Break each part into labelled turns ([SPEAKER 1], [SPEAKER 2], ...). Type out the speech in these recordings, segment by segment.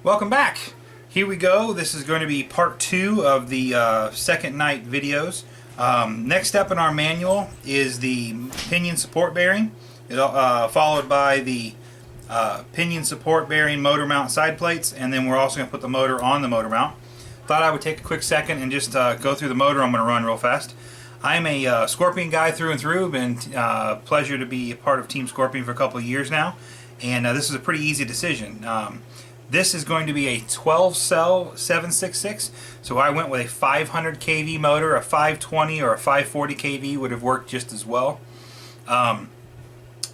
[SPEAKER 1] Welcome back. Here we go. This is going to be part 2 of the second night videos. Next step in our manual is the pinion support bearing, followed by the pinion support bearing motor mount side plates, and then we're also going to put the motor on the motor mount. Thought I would take a quick second and just go through the motor. I'm going to run real fast. I'm a Scorpion guy through and through. Been pleasure to be a part of Team Scorpion for a couple of years now, and this is a pretty easy decision. This is going to be a 12-cell 766, so I went with a 500 kV motor. A 520 or a 540 kV would have worked just as well.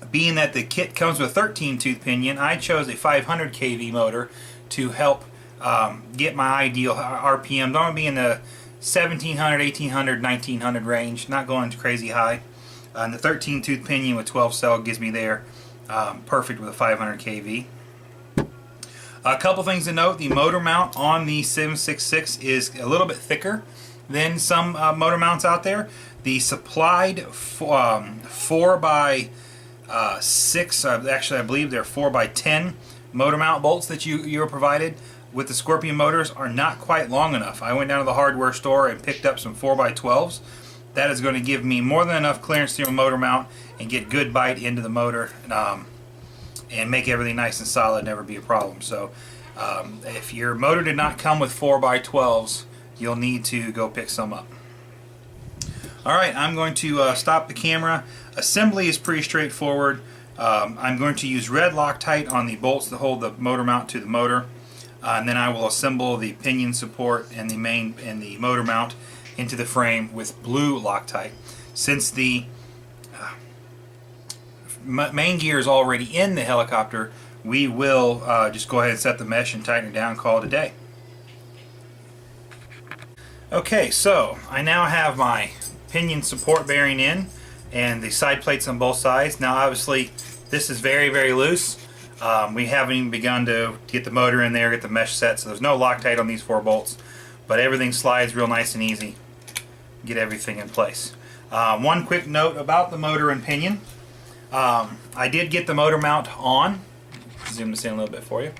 [SPEAKER 1] Being that the kit comes with a 13-tooth pinion, I chose a 500 kV motor to help get my ideal RPM. I'm going to be in the 1700, 1800, 1900 range, not going crazy high. And the 13-tooth pinion with 12-cell gives me there perfect with a 500 kV. A couple things to note: the motor mount on the 766 is a little bit thicker than some motor mounts out there. The supplied 4x6, actually I believe they're 4x10 motor mount bolts that you are provided with the Scorpion motors are not quite long enough. I went down to the hardware store and picked up some 4x12s. That is going to give me more than enough clearance through a motor mount and get good bite into the motor. And make everything nice and solid, never be a problem. So if your motor did not come with 4x12s, you'll need to go pick some up. Alright, I'm going to stop the camera. Assembly is pretty straightforward. I'm going to use red Loctite on the bolts that hold the motor mount to the motor, and then I will assemble the pinion support and the main and the motor mount into the frame with blue Loctite. Since the main gear is already in the helicopter, we will just go ahead and set the mesh and tighten it down and call it a day. Okay, so I now have my pinion support bearing in and the side plates on both sides. Now obviously this is very, very loose. We haven't even begun to get the motor in there, get the mesh set, so there's no Loctite on these 4 bolts, but everything slides real nice and easy. Get everything in place. One quick note about the motor and pinion. I did get the motor mount on. Zoom this in a little bit for you.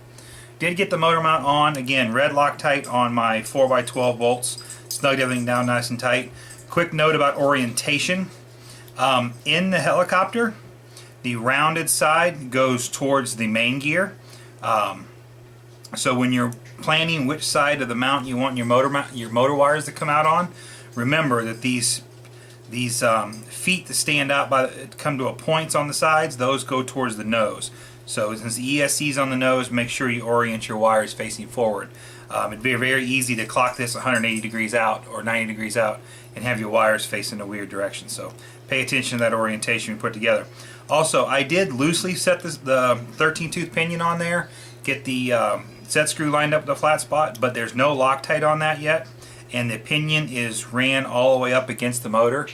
[SPEAKER 1] Did get the motor mount on. Again, red Loctite on my 4x12 bolts. Snugged everything down nice and tight. Quick note about orientation. In the helicopter, the rounded side goes towards the main gear. So when you're planning which side of the mount you want your motor wires to come out on, remember that these feet that stand out come to a points on the sides, those go towards the nose. So since the ESC is on the nose, make sure you orient your wires facing forward. It'd be very easy to clock this 180 degrees out or 90 degrees out and have your wires facing a weird direction. So pay attention to that orientation we put together. Also, I did loosely set the 13-tooth pinion on there, get the set screw lined up at the flat spot, but there's no Loctite on that yet, and the pinion is ran all the way up against the motor.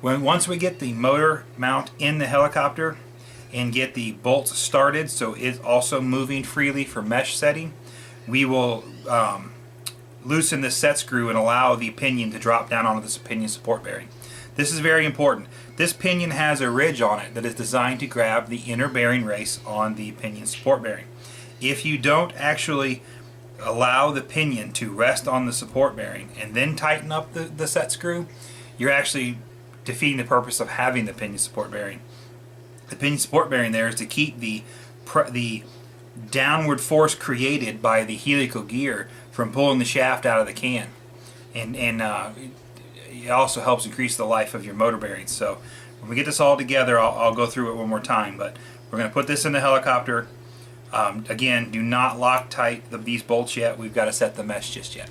[SPEAKER 1] Once we get the motor mount in the helicopter and get the bolts started so it's also moving freely for mesh setting, we will loosen the set screw and allow the pinion to drop down onto this pinion support bearing. This is very important. This pinion has a ridge on it that is designed to grab the inner bearing race on the pinion support bearing. If you don't actually allow the pinion to rest on the support bearing and then tighten up the set screw, you're actually defeating the purpose of having the pinion support bearing. The pinion support bearing there is to keep the downward force created by the helical gear from pulling the shaft out of the can, and it also helps increase the life of your motor bearings. So when we get this all together, I'll go through it one more time, but we're going to put this in the helicopter. Again, do not Loctite these bolts yet. We've got to set the mesh just yet.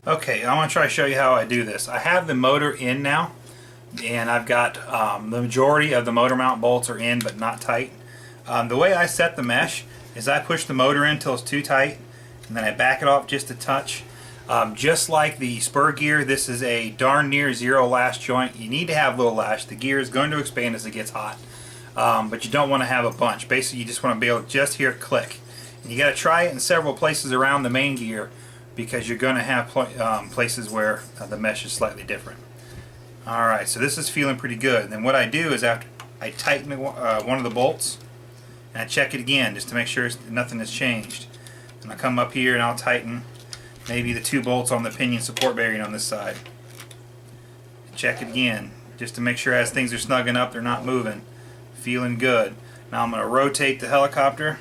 [SPEAKER 1] Okay, I want to try to show you how I do this. I have the motor in now, and I've got the majority of the motor mount bolts are in but not tight. The way I set the mesh is I push the motor in until it's too tight, and then I back it off just a touch. Just like the spur gear, this is a darn near zero lash joint. You need to have little lash. The gear is going to expand as it gets hot, but you don't want to have a bunch. Basically, you just want to be able to just hear it click. And you got to try it in several places around the main gear, because you're going to have places where the mesh is slightly different. Alright, so this is feeling pretty good. And then what I do is after I tighten one of the bolts, and I check it again just to make sure nothing has changed. And I'll come up here and I'll tighten maybe the 2 bolts on the pinion support bearing on this side. Check it again, just to make sure as things are snugging up, they're not moving. Feeling good. Now I'm going to rotate the helicopter.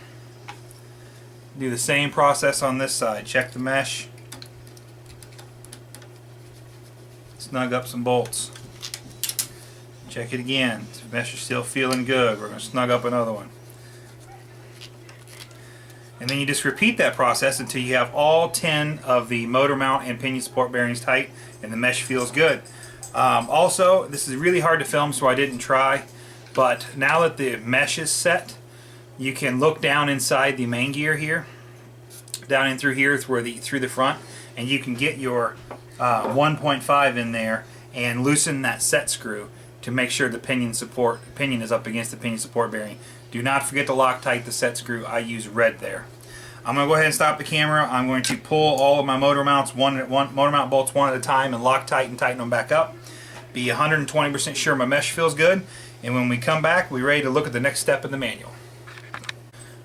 [SPEAKER 1] Do the same process on this side. Check the mesh. Snug up some bolts. Check it again. The mesh is still feeling good. We're going to snug up another one. And then you just repeat that process until you have all 10 of the motor mount and pinion support bearings tight and the mesh feels good. Also, this is really hard to film, so I didn't try, but now that the mesh is set, you can look down inside the main gear here, down in through here through the front, and you can get your 1.5 in there and loosen that set screw to make sure the pinion is up against the pinion support bearing. Do not forget to Loctite the set screw. I use red there. I'm going to go ahead and stop the camera. I'm going to pull all of my motor mounts, motor mount bolts one at a time, and Loctite and tighten them back up. Be 120% sure my mesh feels good. And when we come back, we're ready to look at the next step in the manual.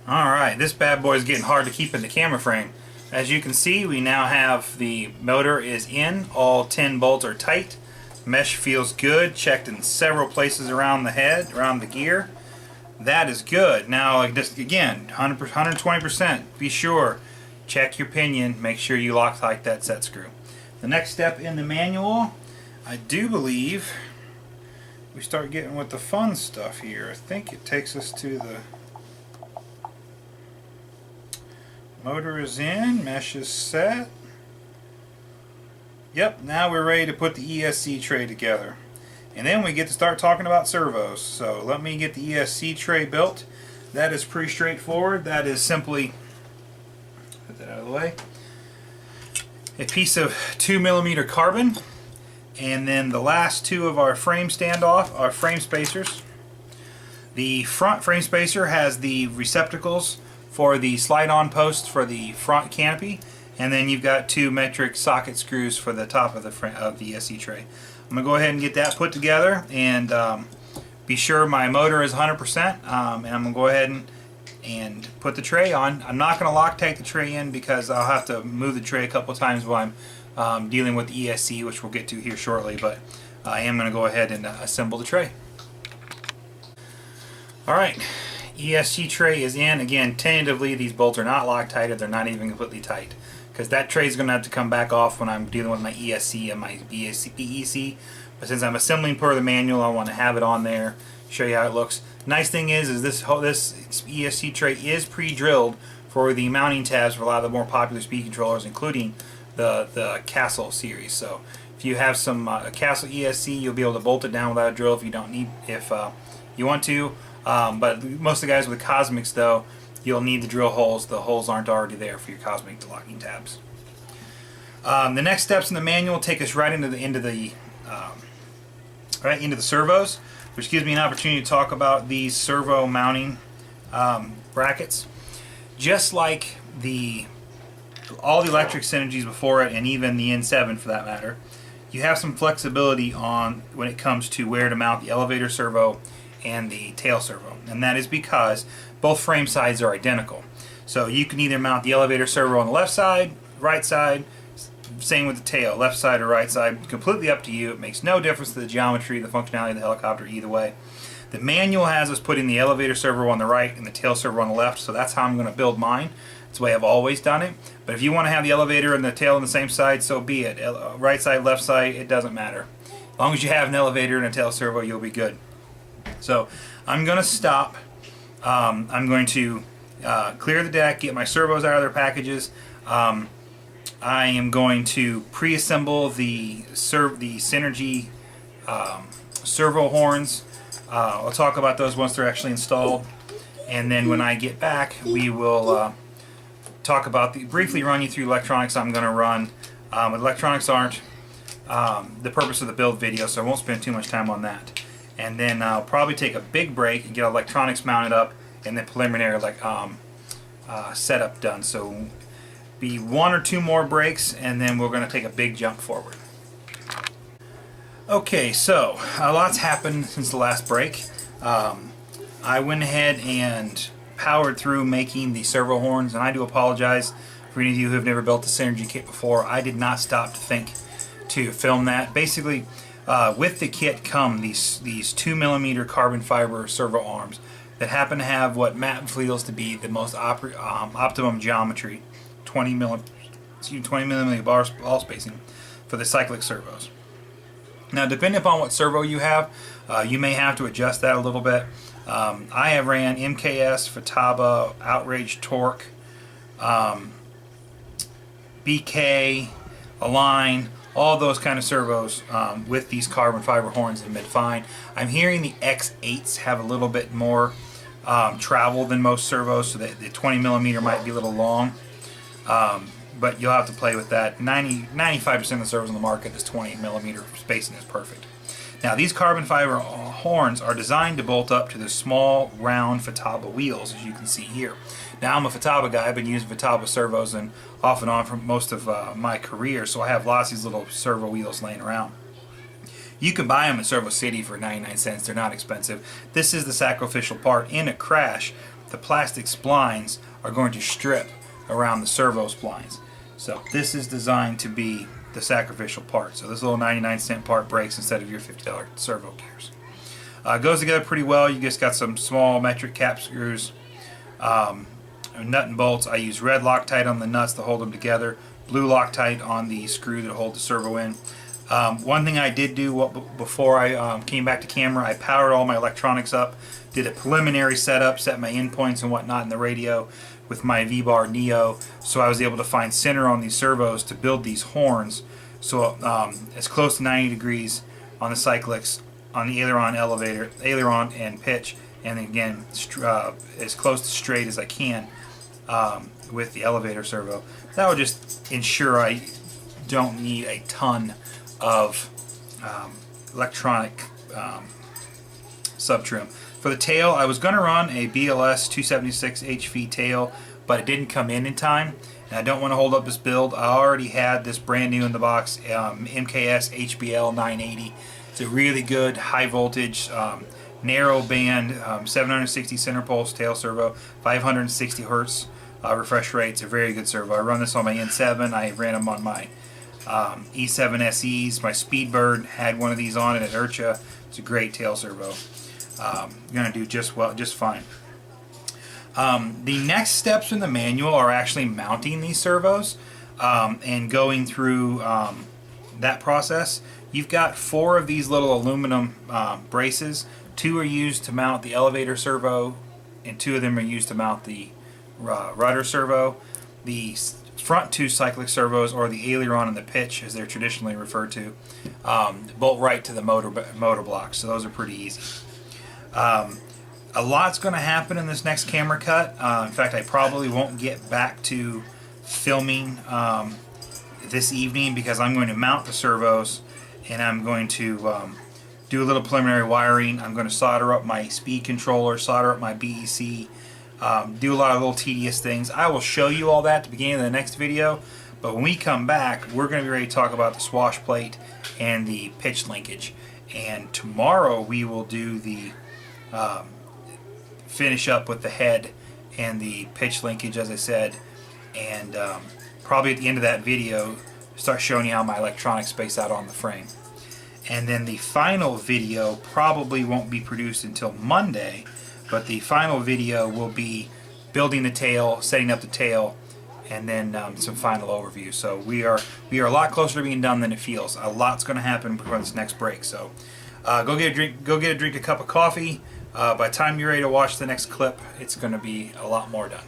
[SPEAKER 1] Alright, this bad boy is getting hard to keep in the camera frame. As you can see, we now have the motor is in. All 10 bolts are tight. Mesh feels good. Checked in several places around the head, around the gear. That is good. Now, like just again, 120%. Be sure. Check your pinion. Make sure you Loctite that set screw. The next step in the manual, I do believe we start getting with the fun stuff here. I think it takes us to the motor is in, mesh is set. Yep, now we're ready to put the ESC tray together. And then we get to start talking about servos. So let me get the ESC tray built. That is pretty straightforward. That is simply, put that out of the way, a piece of 2mm carbon, and then the last 2 of our frame standoff, our frame spacers. The front frame spacer has the receptacles for the slide-on posts for the front canopy, and then you've got 2 metric socket screws for the top of the ESC tray. I'm going to go ahead and get that put together, and be sure my motor is 100%, and I'm going to go ahead and put the tray on. I'm not going to Loctite the tray in because I'll have to move the tray a couple times while I'm dealing with the ESC, which we'll get to here shortly, but I am going to go ahead and assemble the tray. Alright, ESC tray is in. Again, tentatively these bolts are not Loctited, they're not even completely tight, because that tray is going to have to come back off when I'm dealing with my ESC and my BEC. But since I'm assembling per the manual, I want to have it on there, show you how it looks. Nice thing is this ESC tray is pre-drilled for the mounting tabs for a lot of the more popular speed controllers, including the Castle series. So if you have some Castle ESC, you'll be able to bolt it down without a drill if you don't need, if you want to. But most of the guys with Cosmics, though, you'll need the drill holes. The holes aren't already there for your Cosmic locking tabs. The next steps in the manual take us right into the servos, which gives me an opportunity to talk about these servo mounting brackets. Just like all the electric Synergies before it, and even the N7 for that matter, you have some flexibility on when it comes to where to mount the elevator servo and the tail servo, and that is because both frame sides are identical. So you can either mount the elevator servo on the left side, right side, same with the tail, left side or right side, completely up to you. It makes no difference to the geometry, the functionality of the helicopter either way. The manual has us putting the elevator servo on the right and the tail servo on the left, so that's how I'm going to build mine. It's the way I've always done it. But if you want to have the elevator and the tail on the same side, so be it. Right side, left side, it doesn't matter. As long as you have an elevator and a tail servo, you'll be good. So I'm going to stop. I'm going to clear the deck, get my servos out of their packages. I am going to pre-assemble the Synergy servo horns. I'll talk about those once they're actually installed, and then when I get back, we will talk about briefly run you through electronics I'm going to run. Electronics aren't the purpose of the build video, so I won't spend too much time on that. And then I'll probably take a big break and get electronics mounted up and the preliminary setup done. So be 1 or 2 more breaks, and then we're going to take a big jump forward. Okay, so a lot's happened since the last break. I went ahead and powered through making the servo horns, and I do apologize. For any of you who have never built a Synergy kit before, I did not stop to think to film that. Basically, with the kit come these 2mm carbon fiber servo arms that happen to have what Matt feels to be the most optimum geometry, 20mm ball spacing for the cyclic servos. Now, depending upon what servo you have, you may have to adjust that a little bit. I have ran MKS, Futaba, Outrage Torque, BK, Align, all those kind of servos with these carbon fiber horns have been fine. I'm hearing the X8s have a little bit more travel than most servos, so that the 20mm might be a little long. But you'll have to play with that. 95% of the servos on the market, this 20mm spacing is perfect. Now, these carbon fiber horns are designed to bolt up to the small, round Futaba wheels, as you can see here. Now, I'm a Futaba guy. I've been using Futaba servos and off and on for most of my career, so I have lots of these little servo wheels laying around. You can buy them at Servo City for 99 cents. They're not expensive. This is the sacrificial part. In a crash, the plastic splines are going to strip around the servo splines. So this is designed to be the sacrificial part. So this little 99-cent part breaks instead of your $50 servo gears. Goes together pretty well. You just got some small metric cap screws, nut and bolts. I use red Loctite on the nuts to hold them together, blue Loctite on the screw that hold the servo in. One thing I did do before I came back to camera, I powered all my electronics up, did a preliminary setup, set my endpoints and whatnot in the radio with my V-Bar Neo, so I was able to find center on these servos to build these horns, so as close to 90 degrees on the cyclics, on the aileron and pitch, and again as close to straight as I can with the elevator servo. That will just ensure I don't need a ton of electronic sub-trim. For the tail, I was going to run a BLS 276 HV tail, but it didn't come in time, and I don't want to hold up this build. I already had this brand new in the box MKS HBL 980. It's a really good high voltage narrow band 760 center pulse tail servo, 560 hertz refresh rate. It's a very good servo. I run this on my N7. I ran them on my E7 SEs. My Speedbird had one of these on it at IRCHA. It's a great tail servo. You're going to do just fine. The next steps in the manual are actually mounting these servos and going through that process. You've got 4 of these little aluminum braces. 2 are used to mount the elevator servo, and 2 of them are used to mount the rudder servo. The front 2 cyclic servos, or the aileron and the pitch as they're traditionally referred to, bolt right to the motor blocks, so those are pretty easy. A lot's going to happen in this next camera cut. In fact, I probably won't get back to filming this evening because I'm going to mount the servos and I'm going to do a little preliminary wiring. I'm going to solder up my speed controller, solder up my BEC, do a lot of little tedious things. I will show you all that at the beginning of the next video, but when we come back, we're going to be ready to talk about the swash plate and the pitch linkage. And tomorrow we will do the finish up with the head and the pitch linkage, as I said, and probably at the end of that video start showing you how my electronics space out on the frame. And then the final video probably won't be produced until Monday, but the final video will be building the tail, setting up the tail, and then some final overview. So we are a lot closer to being done than it feels. A lot's going to happen before this next break. So go get a cup of coffee. By the time you're ready to watch the next clip, it's going to be a lot more done.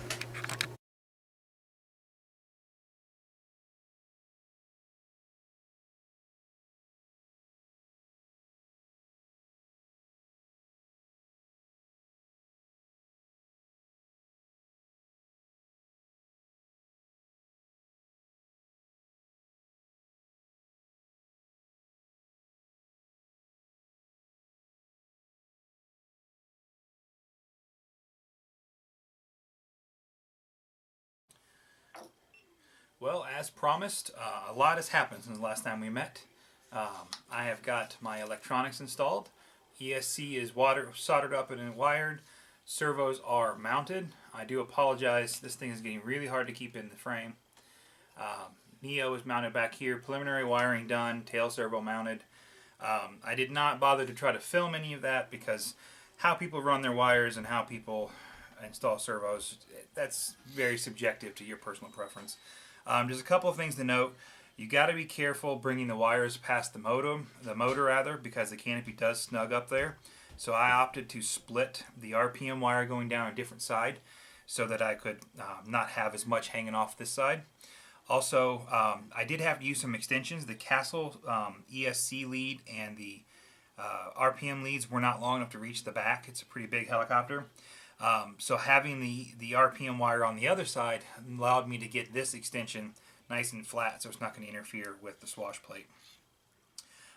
[SPEAKER 1] Well, as promised, a lot has happened since the last time we met. I have got my electronics installed. ESC is soldered up and wired. Servos are mounted. I do apologize. This thing is getting really hard to keep in the frame. Neo is mounted back here. Preliminary wiring done. Tail servo mounted. I did not bother to try to film any of that because how people run their wires and how people install servos, that's very subjective to your personal preference. There's a couple of things to note. You got to be careful bringing the wires past the motor because the canopy does snug up there. So I opted to split the RPM wire going down a different side so that I could not have as much hanging off this side. Also, I did have to use some extensions. The Castle ESC lead and the RPM leads were not long enough to reach the back. It's a pretty big helicopter. So having the RPM wire on the other side allowed me to get this extension nice and flat, so it's not going to interfere with the swash plate.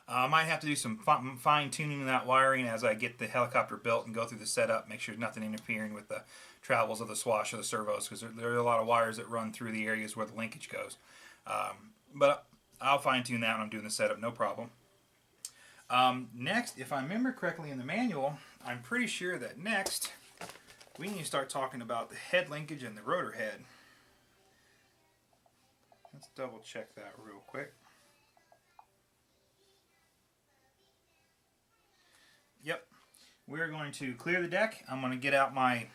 [SPEAKER 1] I might have to do some fine tuning in that wiring as I get the helicopter built and go through the setup, make sure there's nothing interfering with the travels of the swash or the servos, because there are a lot of wires that run through the areas where the linkage goes. But I'll fine tune that when I'm doing the setup, no problem. Next, if I remember correctly in the manual, I'm pretty sure that next we need to start talking about the head linkage and the rotor head. Let's double check that real quick. Yep, we're going to clear the deck. I'm going to get out my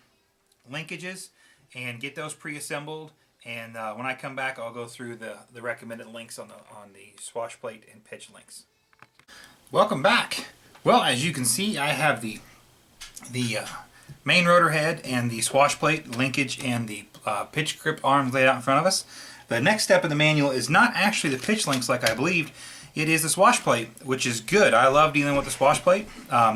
[SPEAKER 1] linkages and get those pre-assembled, and when I come back I'll go through the recommended links on the swash plate and pitch links. Welcome back. Well, as you can see, I have the main rotor head and the swash plate, linkage, and the pitch grip arms laid out in front of us. The next step in the manual is not actually the pitch links like I believed. It is the swash plate, which is good. I love dealing with the swash plate.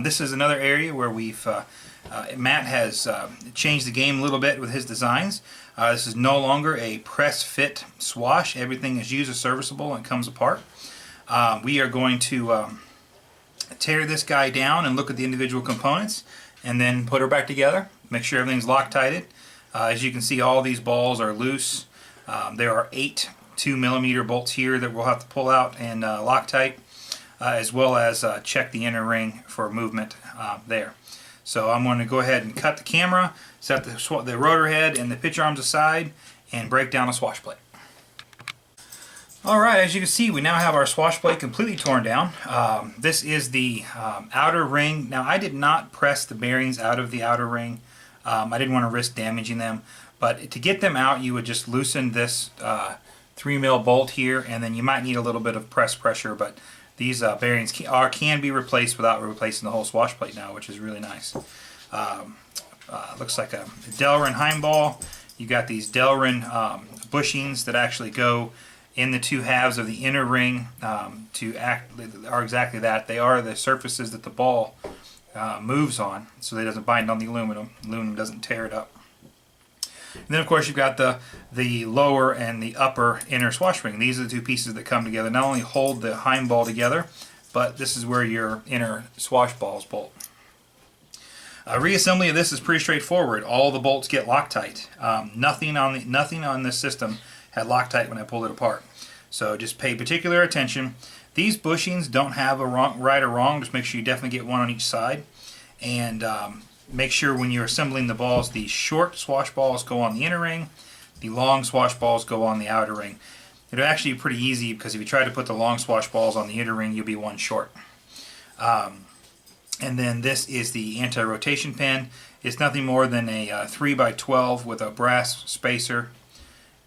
[SPEAKER 1] This is another area where Matt has changed the game a little bit with his designs. This is no longer a press fit swash. Everything is user serviceable and comes apart. We are going to tear this guy down and look at the individual components and then put her back together. Make sure everything's Loctited. As you can see, all these balls are loose. There are 8 2mm bolts here that we'll have to pull out and Loctite, as well as check the inner ring for movement there. So I'm going to go ahead and cut the camera, set the rotor head and the pitch arms aside, and break down a swash plate. Alright, as you can see, we now have our swash plate completely torn down. This is the outer ring. Now, I did not press the bearings out of the outer ring. I didn't want to risk damaging them, but to get them out you would just loosen this 3mm bolt here, and then you might need a little bit of press pressure, but these bearings can be replaced without replacing the whole swash plate now, which is really nice. Looks like a Delrin Heim ball. You got these Delrin bushings that actually go in the two halves of the inner ring are exactly that. They are the surfaces that the ball moves on, so it doesn't bind on the aluminum. Aluminum doesn't tear it up. And then of course you've got the lower and the upper inner swash ring. These are the two pieces that come together, not only hold the Heim ball together, but this is where your inner swash balls bolt. Reassembly of this is pretty straightforward. All the bolts get Loctite. Nothing on this system had Loctite when I pulled it apart. So just pay particular attention. These bushings don't have a right or wrong. Just make sure you definitely get one on each side. And make sure when you're assembling the balls, the short swash balls go on the inner ring, the long swash balls go on the outer ring. It'll actually be pretty easy because if you try to put the long swash balls on the inner ring, you'll be one short. And then this is the anti-rotation pin. It's nothing more than a 3x12 with a brass spacer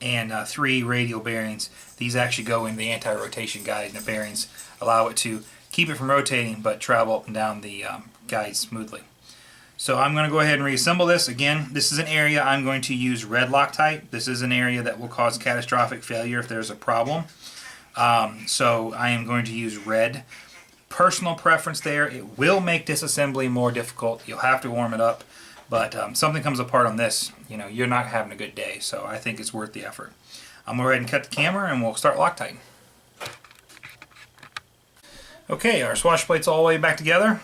[SPEAKER 1] and 3 radial bearings. These actually go in the anti-rotation guide, and the bearings allow it to keep it from rotating but travel up and down the guide smoothly. So I'm going to go ahead and reassemble this. Again, this is an area I'm going to use red Loctite. This is an area that will cause catastrophic failure if there's a problem. So I am going to use red. Personal preference there. It will make disassembly more difficult. You'll have to warm it up. But something comes apart on this, you're not having a good day. So I think it's worth the effort. I'm going to go ahead and cut the camera and we'll start Loctiting. Okay, our swash plate's all the way back together.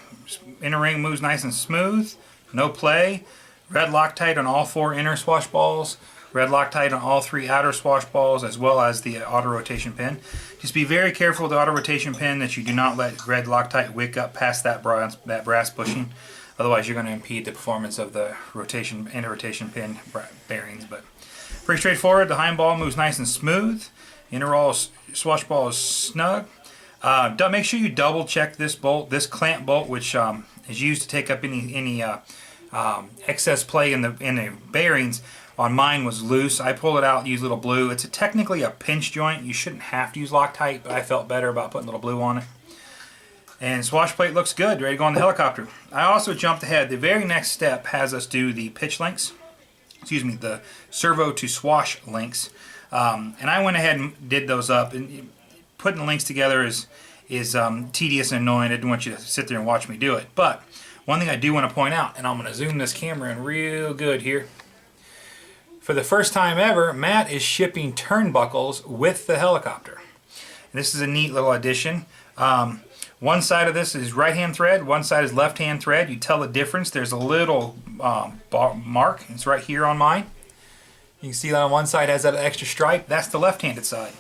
[SPEAKER 1] Inner ring moves nice and smooth. No play. Red Loctite on all 4 inner swash balls. Red Loctite on all 3 outer swash balls, as well as the auto rotation pin. Just be very careful with the auto rotation pin that you do not let red Loctite wick up past that brass bushing. Otherwise, you're going to impede the performance of the rotation and rotation pin bearings. But pretty straightforward. The hind ball moves nice and smooth. Inner swash ball is snug. Make sure you double check this bolt, this clamp bolt, which is used to take up any excess play in the bearings. On mine was loose. I pulled it out, used a little blue. It's technically a pinch joint. You shouldn't have to use Loctite, but I felt better about putting a little blue on it. And swash plate looks good, ready to go on the helicopter. I also jumped ahead. The very next step has us do the pitch links. Excuse me, the servo to swash links. And I went ahead and did those up. And putting the links together is tedious and annoying. I didn't want you to sit there and watch me do it. But one thing I do want to point out, and I'm going to zoom this camera in real good here. For the first time ever, Matt is shipping turnbuckles with the helicopter. And this is a neat little addition. One side of this is right-hand thread, one side is left-hand thread. You tell the difference. There's a little mark. It's right here on mine. You can see that on one side has that extra stripe. That's the left-handed side.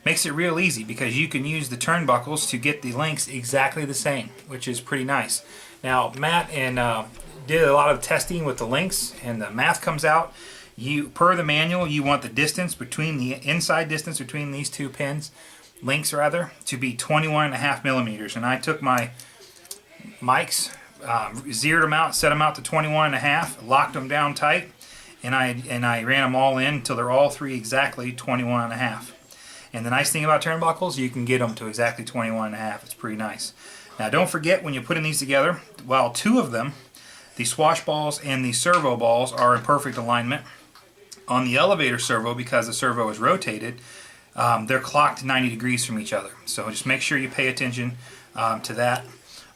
[SPEAKER 1] Makes it real easy because you can use the turnbuckles to get the links exactly the same, which is pretty nice. Now, Matt did a lot of testing with the links, and the math comes out. Per the manual, you want the distance between the inside distance between these two pins, links rather, to be 21.5 millimeters. And I took my mics, zeroed them out, set them out to 21.5, locked them down tight, and I ran them all in until they're all three exactly 21.5. And the nice thing about turnbuckles, you can get them to exactly 21.5. It's pretty nice. Now don't forget when you're putting these together, while two of them, the swash balls and the servo balls, are in perfect alignment. On the elevator servo, because the servo is rotated, they're clocked 90 degrees from each other. So just make sure you pay attention to that.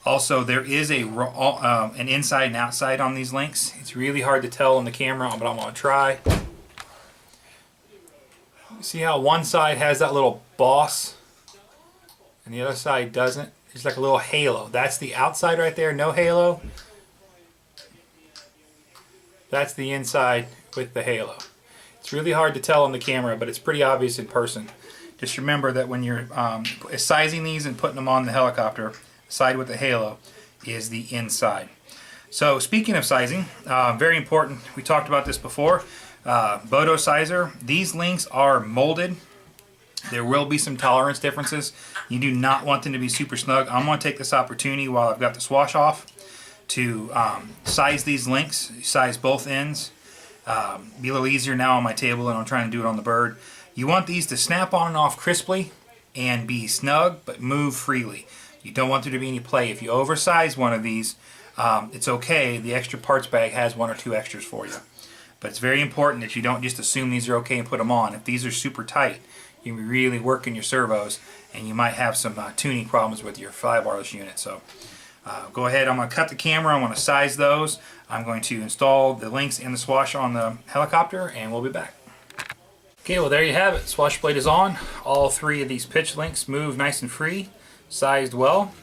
[SPEAKER 1] Also, there is an inside and outside on these links. It's really hard to tell on the camera, but I'm going to try. See how one side has that little boss and the other side doesn't? It's like a little halo. That's the outside right there, no halo. That's the inside with the halo. It's really hard to tell on the camera, but it's pretty obvious in person. Just remember that when you're sizing these and putting them on the helicopter, the side with the halo is the inside. So speaking of sizing, very important, we talked about this before, Bodo sizer. These links are molded. There will be some tolerance differences. You do not want them to be super snug. I'm going to take this opportunity while I've got the swash off to size these links, size both ends. Be a little easier now on my table than I'm trying to do it on the bird. You want these to snap on and off crisply and be snug but move freely. You don't want there to be any play. If you oversize one of these, it's okay. The extra parts bag has one or two extras for you. But it's very important that you don't just assume these are okay and put them on. If these are super tight, you can be really working your servos and you might have some tuning problems with your fly barless unit. So go ahead, I'm going to cut the camera, I'm going to size those. I'm going to install the links and the swash on the helicopter and we'll be back. Okay, well there you have it. Swash plate is on. All three of these pitch links move nice and free, sized well.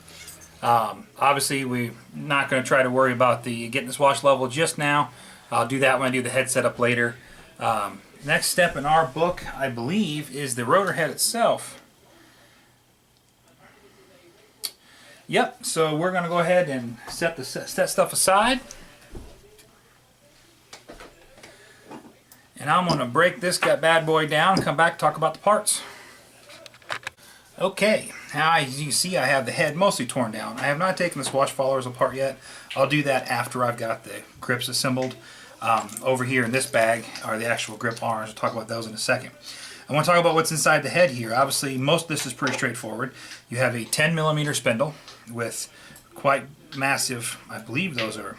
[SPEAKER 1] Obviously we're not going to try to worry about getting the swash level just now. I'll do that when I do the head setup later. Next step in our book, I believe, is the rotor head itself. Yep, so we're going to go ahead and set stuff aside. And I'm going to break this bad boy down and come back and talk about the parts. Okay, now as you can see I have the head mostly torn down. I have not taken the swash followers apart yet. I'll do that after I've got the grips assembled. Over here in this bag are the actual grip arms. We'll talk about those in a second. I want to talk about what's inside the head here. Obviously most of this is pretty straightforward. You have a 10mm spindle with quite massive, I believe those are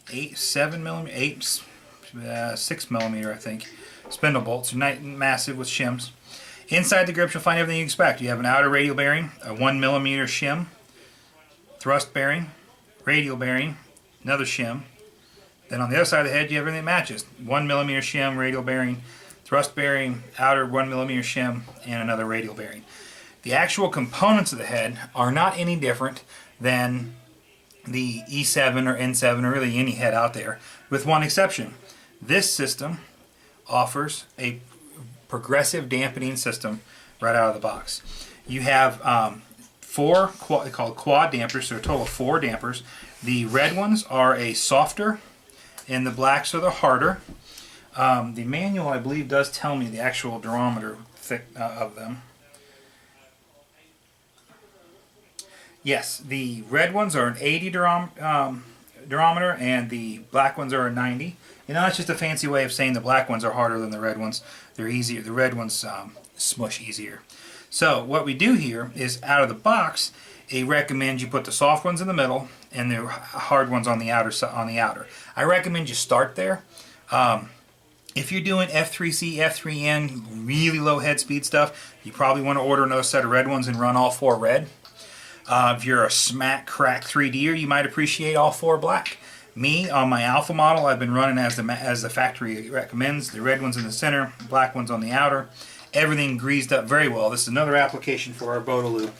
[SPEAKER 1] 6mm I think, spindle bolts, massive with shims. Inside the grips you'll find everything you expect. You have an outer radial bearing, a 1mm shim, thrust bearing, radial bearing, another shim. Then on the other side of the head you have everything that matches. 1mm shim, radial bearing, thrust bearing, outer 1mm shim, and another radial bearing. The actual components of the head are not any different than the E7 or N7 or really any head out there, with one exception. This system offers a progressive dampening system right out of the box. You have four called quad dampers, so a total of 4 dampers The red ones are a softer, and the blacks are the harder. The manual, I believe, does tell me the actual durometer of them. Yes, the red ones are an 80 durometer, and the black ones are a 90. You know, it's just a fancy way of saying the black ones are harder than the red ones. They're easier. The red ones smush easier. So what we do here is, out of the box, it recommends you put the soft ones in the middle and the hard ones on the outer. I recommend you start there. If you're doing F3C, F3N, really low head speed stuff, you probably want to order another set of red ones and run all 4 red. If you're a smack crack 3D'er, you might appreciate all 4 black. Me, on my alpha model, I've been running as the factory recommends. The red ones in the center, black ones on the outer. Everything greased up very well. This is another application for our Botolube.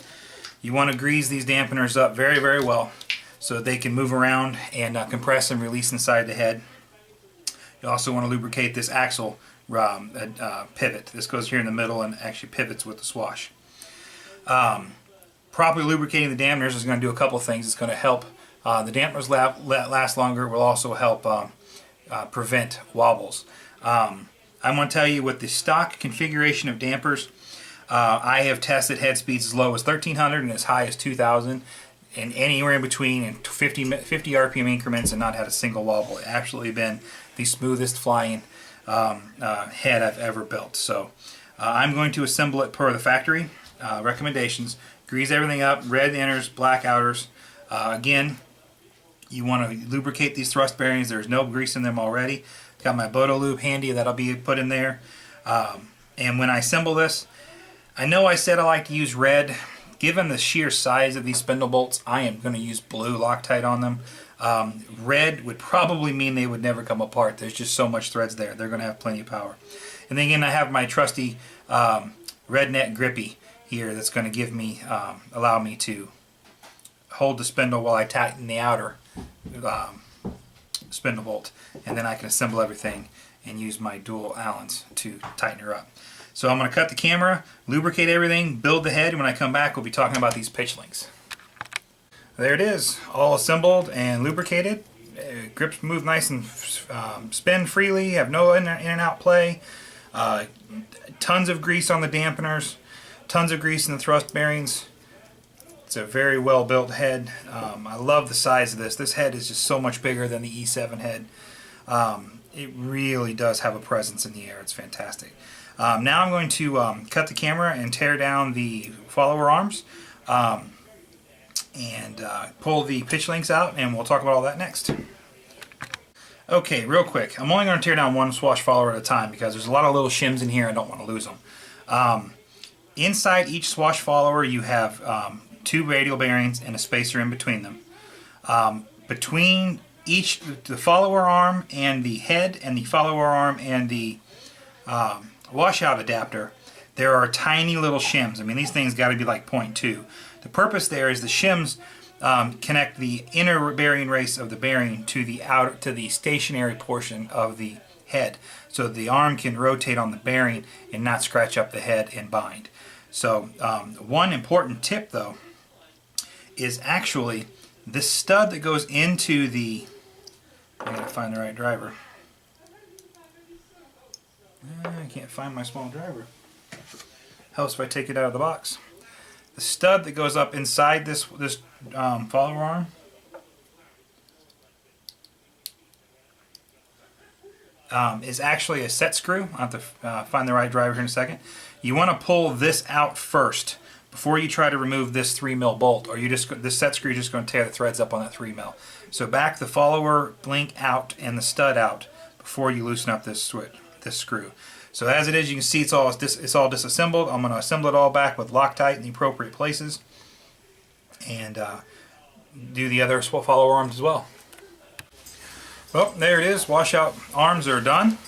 [SPEAKER 1] You want to grease these dampeners up very, very well so that they can move around and compress and release inside the head. You also want to lubricate this axle pivot. This goes here in the middle and actually pivots with the swash. Properly lubricating the dampeners is going to do a couple of things. It's going to help the dampeners last longer. It will also help prevent wobbles. I'm going to tell you, with the stock configuration of dampers, I have tested head speeds as low as 1300 and as high as 2000, and anywhere in between in 50 RPM increments, and not had a single wobble. It's absolutely been the smoothest flying head I've ever built. So I'm going to assemble it per the factory recommendations. Grease everything up, red inners, black outers. Again, you want to lubricate these thrust bearings. There's no grease in them already. Got my Botolube handy that'll be put in there. And when I assemble this, I know I said I like to use red. Given the sheer size of these spindle bolts, I am going to use blue Loctite on them. Red would probably mean they would never come apart. There's just so much threads there. They're going to have plenty of power. And then again, I have my trusty Rednet Grippy here that's going to give me, allow me to hold the spindle while I tighten the outer spindle bolt, and then I can assemble everything and use my dual Allens to tighten her up. So I'm going to cut the camera, lubricate everything, build the head, and when I come back we'll be talking about these pitch links. There it is, all assembled and lubricated. Grips move nice and spin freely, have no in and out play. Tons of grease on the dampeners, tons of grease in the thrust bearings. It's a very well built head. I love the size of this. This head is just so much bigger than the E7 head. It really does have a presence in the air. It's fantastic. Now I'm going to cut the camera and tear down the follower arms and pull the pitch links out, and we'll talk about all that next. Okay, real quick. I'm only going to tear down one swash follower at a time because there's a lot of little shims in here. I don't want to lose them. Inside each swash follower you have 2 radial bearings and a spacer in between them. Between the follower arm and the head, and the follower arm and the washout adapter, there are tiny little shims. I mean, these things got to be like 0.2. The purpose there is the shims connect the inner bearing race of the bearing to the stationary portion of the head, so the arm can rotate on the bearing and not scratch up the head and bind. So one important tip though is actually this stud that goes into the, I gotta find the right driver. I can't find my small driver. Helps if I take it out of the box. The stud that goes up inside this follower arm is actually a set screw. I'll have to find the right driver here in a second. You want to pull this out first before you try to remove this 3mm bolt, or this set screw is just going to tear the threads up on that 3mm. So back the follower link out and the stud out before you loosen up this screw. So as it is, you can see it's all disassembled. I'm going to assemble it all back with Loctite in the appropriate places, and do the other follower arms as well. Well, there it is. Washout arms are done.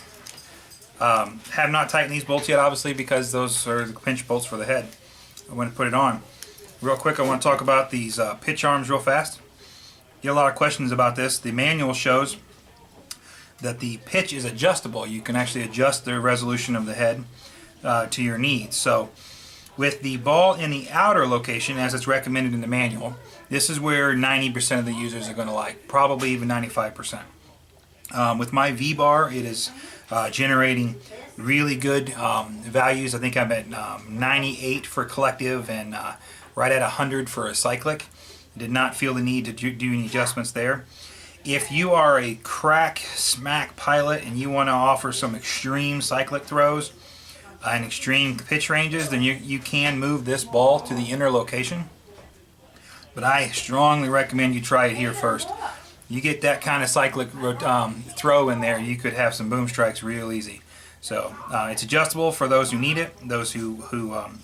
[SPEAKER 1] Have not tightened these bolts yet, obviously, because those are the pinch bolts for the head. I'm going to put it on. Real quick, I want to talk about these pitch arms real fast. Get a lot of questions about this. The manual shows that the pitch is adjustable. You can actually adjust the resolution of the head to your needs. So With the ball in the outer location, as it's recommended in the manual, this is where 90% of the users are going to like, probably even 95%. With my V-bar, it is generating really good values. I think I'm at 98 for collective and right at 100 for a cyclic. Did not feel the need to do any adjustments there. If you are a crack smack pilot and you want to offer some extreme cyclic throws and extreme pitch ranges, then you can move this ball to the inner location. But I strongly recommend you try it here first. You get that kind of cyclic throw in there, you could have some boom strikes real easy. So it's adjustable for those who need it, those who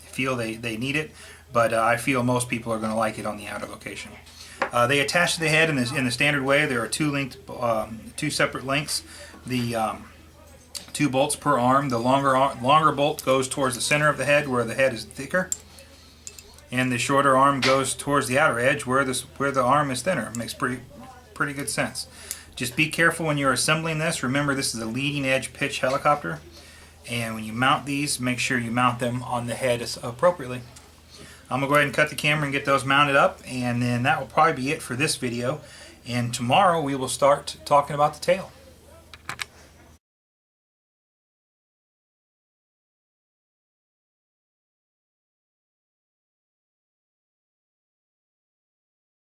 [SPEAKER 1] feel they need it, but I feel most people are going to like it on the outer location. They attach to the head in the standard way. There are two separate lengths. The 2 bolts per arm. The longer bolt goes towards the center of the head where the head is thicker, and the shorter arm goes towards the outer edge where the arm is thinner. It makes pretty good sense. Just be careful when you're assembling this. Remember, this is a leading edge pitch helicopter, and when you mount these, make sure you mount them on the head appropriately. I'm going to go ahead and cut the camera and get those mounted up, and then that will probably be it for this video. And tomorrow we will start talking about the tail.